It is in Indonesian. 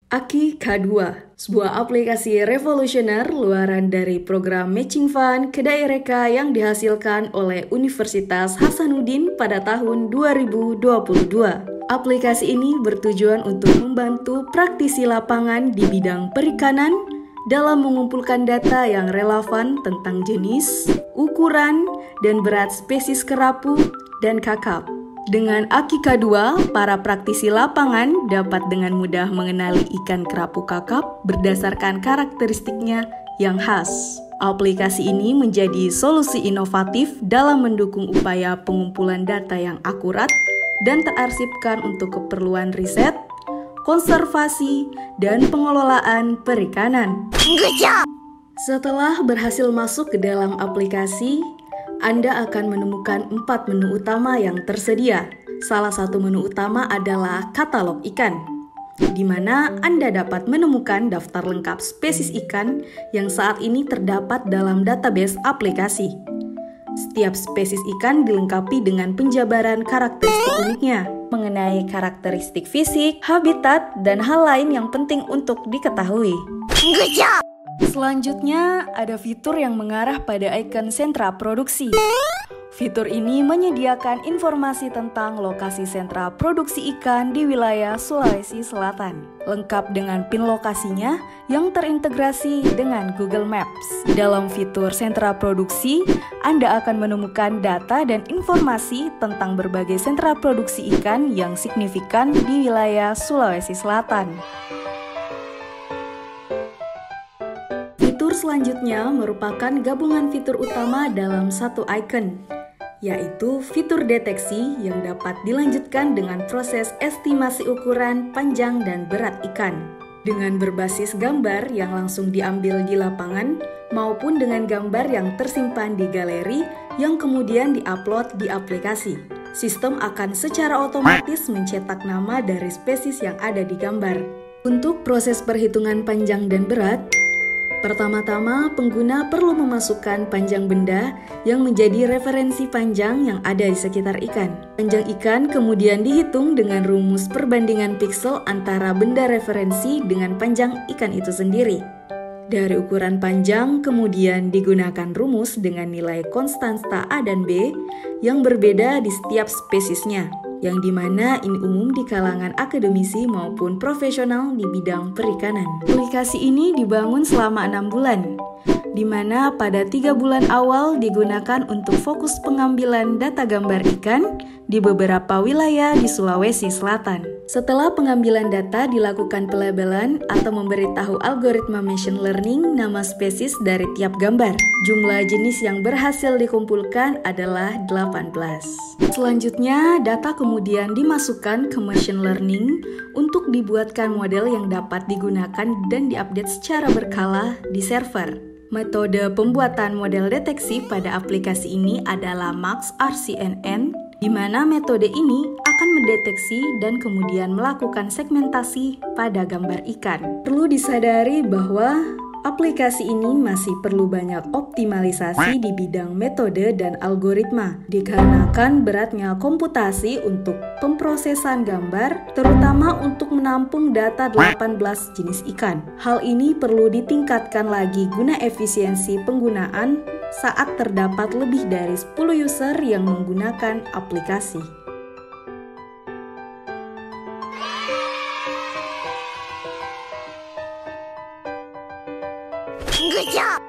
Aki K2, sebuah aplikasi revolusioner luaran dari program Matching Fund Kedaereka yang dihasilkan oleh Universitas Hasanuddin pada tahun 2022. Aplikasi ini bertujuan untuk membantu praktisi lapangan di bidang perikanan dalam mengumpulkan data yang relevan tentang jenis, ukuran, dan berat spesies kerapu dan kakap. Dengan Aki K2, para praktisi lapangan dapat dengan mudah mengenali ikan kerapu kakap berdasarkan karakteristiknya yang khas. Aplikasi ini menjadi solusi inovatif dalam mendukung upaya pengumpulan data yang akurat dan terarsipkan untuk keperluan riset, konservasi, dan pengelolaan perikanan. Setelah berhasil masuk ke dalam aplikasi, Anda akan menemukan 4 menu utama yang tersedia. Salah satu menu utama adalah katalog ikan, di mana Anda dapat menemukan daftar lengkap spesies ikan yang saat ini terdapat dalam database aplikasi. Setiap spesies ikan dilengkapi dengan penjabaran karakteristik uniknya, mengenai karakteristik fisik, habitat, dan hal lain yang penting untuk diketahui. Selanjutnya, ada fitur yang mengarah pada ikon sentra produksi. Fitur ini menyediakan informasi tentang lokasi sentra produksi ikan di wilayah Sulawesi Selatan, lengkap dengan pin lokasinya yang terintegrasi dengan Google Maps. Dalam fitur sentra produksi, Anda akan menemukan data dan informasi tentang berbagai sentra produksi ikan yang signifikan di wilayah Sulawesi Selatan. Fitur selanjutnya merupakan gabungan fitur utama dalam satu icon, yaitu fitur deteksi yang dapat dilanjutkan dengan proses estimasi ukuran, panjang, dan berat ikan. Dengan berbasis gambar yang langsung diambil di lapangan, maupun dengan gambar yang tersimpan di galeri yang kemudian diupload di aplikasi. Sistem akan secara otomatis mencetak nama dari spesies yang ada di gambar. Untuk proses perhitungan panjang dan berat, pertama-tama, pengguna perlu memasukkan panjang benda yang menjadi referensi panjang yang ada di sekitar ikan. Panjang ikan kemudian dihitung dengan rumus perbandingan piksel antara benda referensi dengan panjang ikan itu sendiri. Dari ukuran panjang kemudian digunakan rumus dengan nilai konstanta A dan B yang berbeda di setiap spesiesnya, yang dimana ini umum di kalangan akademisi maupun profesional di bidang perikanan. Aplikasi ini dibangun selama 6 bulan, di mana pada 3 bulan awal digunakan untuk fokus pengambilan data gambar ikan di beberapa wilayah di Sulawesi Selatan. Setelah pengambilan data dilakukan pelabelan atau memberitahu algoritma machine learning nama spesies dari tiap gambar. Jumlah jenis yang berhasil dikumpulkan adalah 18. Selanjutnya, data kemudian dimasukkan ke machine learning untuk dibuatkan model yang dapat digunakan dan diupdate secara berkala di server. Metode pembuatan model deteksi pada aplikasi ini adalah Max-RCNN, di mana metode ini akan mendeteksi dan kemudian melakukan segmentasi pada gambar ikan. Perlu disadari bahwa aplikasi ini masih perlu banyak optimalisasi di bidang metode dan algoritma, dikarenakan beratnya komputasi untuk pemrosesan gambar, terutama untuk menampung data 18 jenis ikan. Hal ini perlu ditingkatkan lagi guna efisiensi penggunaan saat terdapat lebih dari 10 user yang menggunakan aplikasi. Good job!